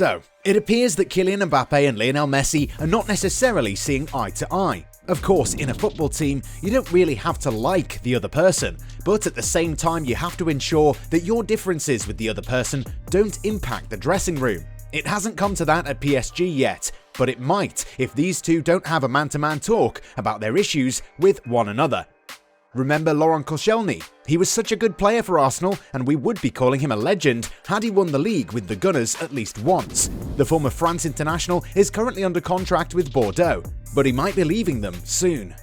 So, it appears that Kylian Mbappé and Lionel Messi are not necessarily seeing eye to eye. Of course, in a football team, you don't really have to like the other person, but at the same time you have to ensure that your differences with the other person don't impact the dressing room. It hasn't come to that at PSG yet, but it might if these two don't have a man-to-man talk about their issues with one another. Remember Laurent Koscielny? He was such a good player for Arsenal, and we would be calling him a legend had he won the league with the Gunners at least once. The former France international is currently under contract with Bordeaux, but he might be leaving them soon.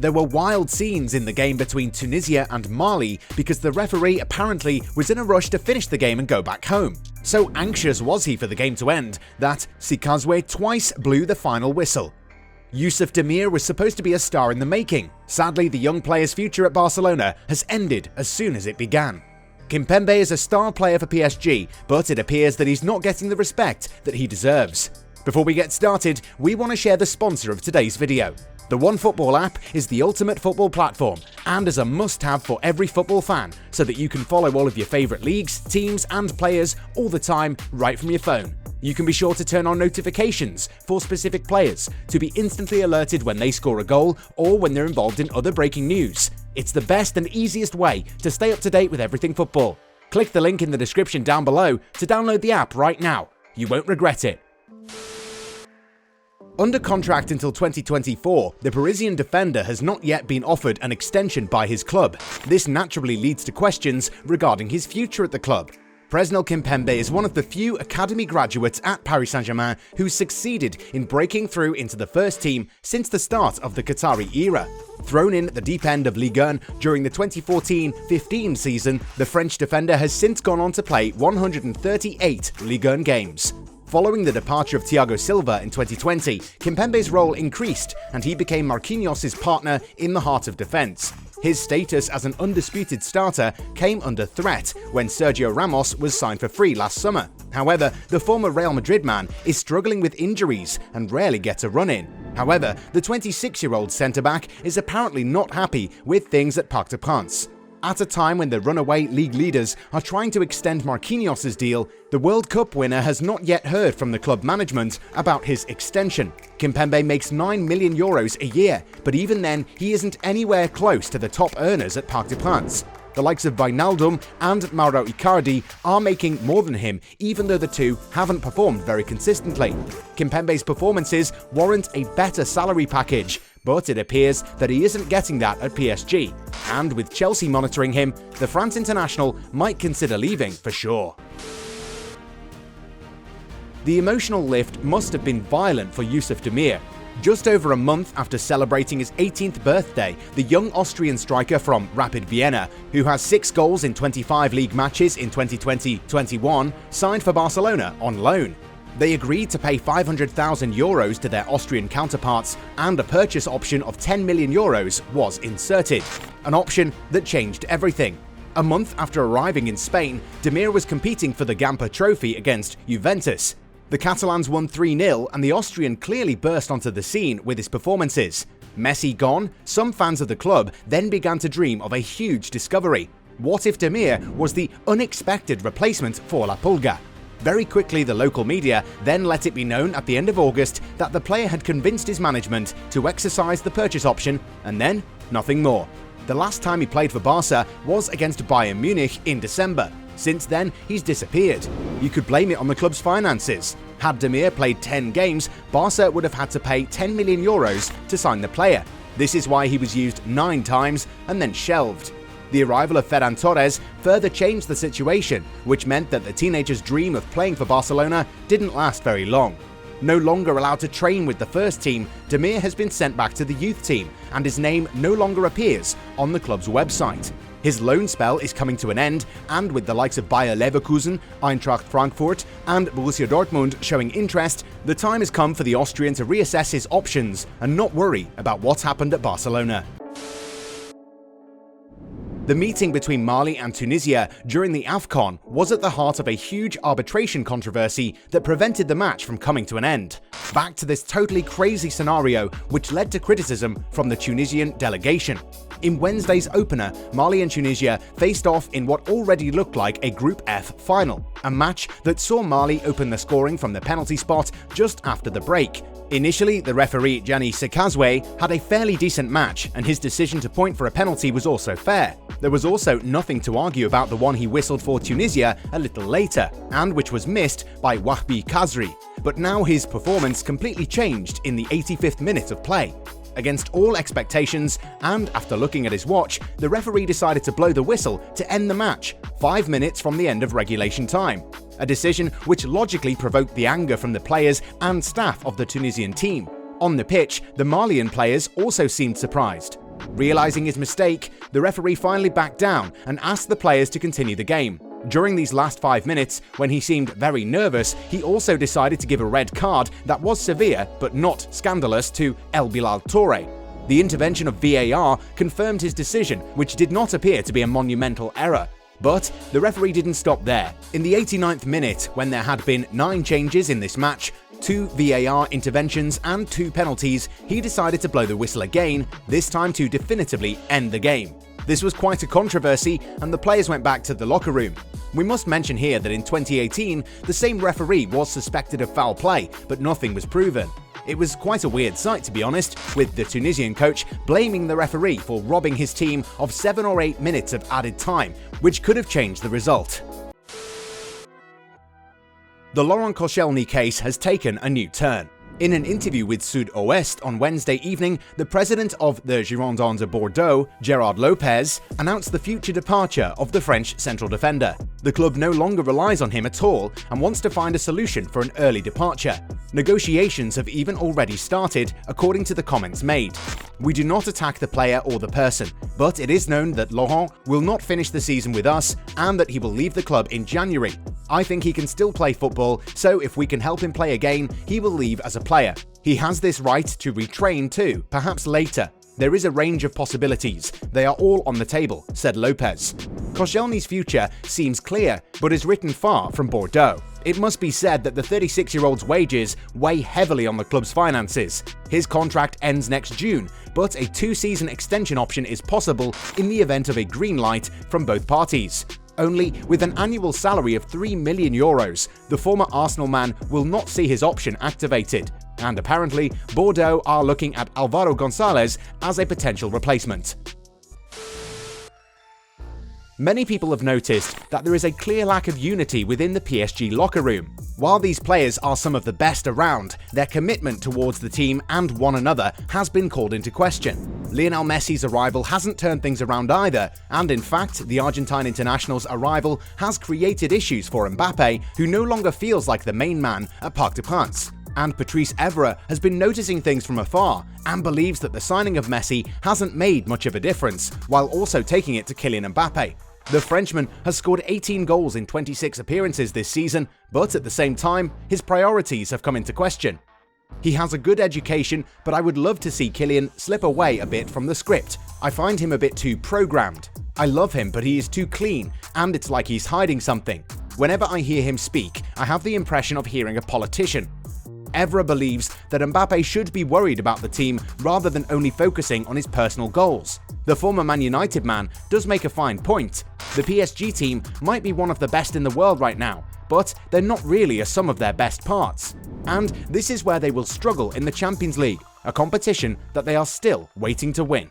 There were wild scenes in the game between Tunisia and Mali because the referee apparently was in a rush to finish the game and go back home. So anxious was he for the game to end that Sikazwe twice blew the final whistle. Yusuf Demir was supposed to be a star in the making. Sadly, the young player's future at Barcelona has ended as soon as it began. Kimpembe is a star player for PSG, but it appears that he's not getting the respect that he deserves. Before we get started, we want to share the sponsor of today's video. The OneFootball app is the ultimate football platform and is a must-have for every football fan so that you can follow all of your favourite leagues, teams and players all the time right from your phone. You can be sure to turn on notifications for specific players to be instantly alerted when they score a goal or when they're involved in other breaking news. It's the best and easiest way to stay up to date with everything football. Click the link in the description down below to download the app right now. You won't regret it. Under contract until 2024, the Parisian defender has not yet been offered an extension by his club. This naturally leads to questions regarding his future at the club. Presnel Kimpembe is one of the few academy graduates at Paris Saint-Germain who succeeded in breaking through into the first team since the start of the Qatari era. Thrown in at the deep end of Ligue 1 during the 2014-15 season, the French defender has since gone on to play 138 Ligue 1 games. Following the departure of Thiago Silva in 2020, Kimpembe's role increased and he became Marquinhos' partner in the heart of defence. His status as an undisputed starter came under threat when Sergio Ramos was signed for free last summer. However, the former Real Madrid man is struggling with injuries and rarely gets a run-in. However, the 26-year-old centre-back is apparently not happy with things at Parc des Princes. At a time when the runaway league leaders are trying to extend Marquinhos' deal, the World Cup winner has not yet heard from the club management about his extension. Kimpembe makes €9 million a year, but even then he isn't anywhere close to the top earners at Parc des Princes. The likes of Wijnaldum and Mauro Icardi are making more than him, even though the two haven't performed very consistently. Kimpembe's performances warrant a better salary package, but it appears that he isn't getting that at PSG. And with Chelsea monitoring him, the France international might consider leaving for sure. The emotional lift must have been violent for Yusuf Demir. Just over a month after celebrating his 18th birthday, the young Austrian striker from Rapid Vienna, who has 6 goals in 25 league matches in 2020-21, signed for Barcelona on loan. They agreed to pay €500,000 to their Austrian counterparts, and a purchase option of €10 million was inserted, an option that changed everything. A month after arriving in Spain, Demir was competing for the Gamper Trophy against Juventus. The Catalans won 3-0 and the Austrian clearly burst onto the scene with his performances. Messi gone, some fans of the club then began to dream of a huge discovery. What if Demir was the unexpected replacement for La Pulga? Very quickly, the local media then let it be known at the end of August that the player had convinced his management to exercise the purchase option, and then nothing more. The last time he played for Barca was against Bayern Munich in December. Since then, he's disappeared. You could blame it on the club's finances. Had Demir played 10 games, Barca would have had to pay €10 million to sign the player. This is why he was used 9 times and then shelved. The arrival of Ferran Torres further changed the situation, which meant that the teenager's dream of playing for Barcelona didn't last very long. No longer allowed to train with the first team, Demir has been sent back to the youth team, and his name no longer appears on the club's website. His loan spell is coming to an end, and with the likes of Bayer Leverkusen, Eintracht Frankfurt and Borussia Dortmund showing interest, the time has come for the Austrian to reassess his options and not worry about what's happened at Barcelona. The meeting between Mali and Tunisia during the Afcon was at the heart of a huge arbitration controversy that prevented the match from coming to an end. Back to this totally crazy scenario which led to criticism from the Tunisian delegation. In Wednesday's opener, Mali and Tunisia faced off in what already looked like a Group F final, a match that saw Mali open the scoring from the penalty spot just after the break. Initially, the referee Gianni Sikazwe had a fairly decent match, and his decision to point for a penalty was also fair. There was also nothing to argue about the one he whistled for Tunisia a little later, and which was missed by Wahbi Khazri. But now his performance completely changed in the 85th minute of play. Against all expectations, and after looking at his watch, the referee decided to blow the whistle to end the match, 5 minutes from the end of regulation time. A decision which logically provoked the anger from the players and staff of the Tunisian team. On the pitch, the Malian players also seemed surprised. Realizing his mistake, the referee finally backed down and asked the players to continue the game. During these last 5 minutes, when he seemed very nervous, he also decided to give a red card that was severe but not scandalous to El Bilal Touré. The intervention of VAR confirmed his decision, which did not appear to be a monumental error. But the referee didn't stop there. In the 89th minute, when there had been 9 changes in this match, 2 VAR interventions and 2 penalties, he decided to blow the whistle again, this time to definitively end the game. This was quite a controversy, and the players went back to the locker room. We must mention here that in 2018, the same referee was suspected of foul play, but nothing was proven. It was quite a weird sight, to be honest, with the Tunisian coach blaming the referee for robbing his team of 7 or 8 minutes of added time, which could have changed the result. The Laurent Koscielny case has taken a new turn. In an interview with Sud Ouest on Wednesday evening, the president of the Girondins de Bordeaux, Gerard Lopez, announced the future departure of the French central defender. The club no longer relies on him at all and wants to find a solution for an early departure. Negotiations have even already started, according to the comments made. We do not attack the player or the person, but it is known that Laurent will not finish the season with us and that he will leave the club in January. I think he can still play football, so if we can help him play again, he will leave as a player. He has this right to retrain too, perhaps later. There is a range of possibilities. They are all on the table, said Lopez. Koscielny's future seems clear, but is written far from Bordeaux. It must be said that the 36-year-old's wages weigh heavily on the club's finances. His contract ends next June, but a 2-season extension option is possible in the event of a green light from both parties. Only with an annual salary of €3 million, the former Arsenal man will not see his option activated. And apparently, Bordeaux are looking at Álvaro González as a potential replacement. Many people have noticed that there is a clear lack of unity within the PSG locker room. While these players are some of the best around, their commitment towards the team and one another has been called into question. Lionel Messi's arrival hasn't turned things around either, and in fact, the Argentine international's arrival has created issues for Mbappé, who no longer feels like the main man at Parc des Princes. And Patrice Evra has been noticing things from afar and believes that the signing of Messi hasn't made much of a difference, while also taking it to Kylian Mbappé. The Frenchman has scored 18 goals in 26 appearances this season, but at the same time, his priorities have come into question. He has a good education, but I would love to see Kylian slip away a bit from the script. I find him a bit too programmed. I love him, but he is too clean, and it's like he's hiding something. Whenever I hear him speak, I have the impression of hearing a politician. Evra believes that Mbappé should be worried about the team rather than only focusing on his personal goals. The former Man United man does make a fine point. The PSG team might be one of the best in the world right now, but they're not really a sum of their best parts. And this is where they will struggle in the Champions League, a competition that they are still waiting to win.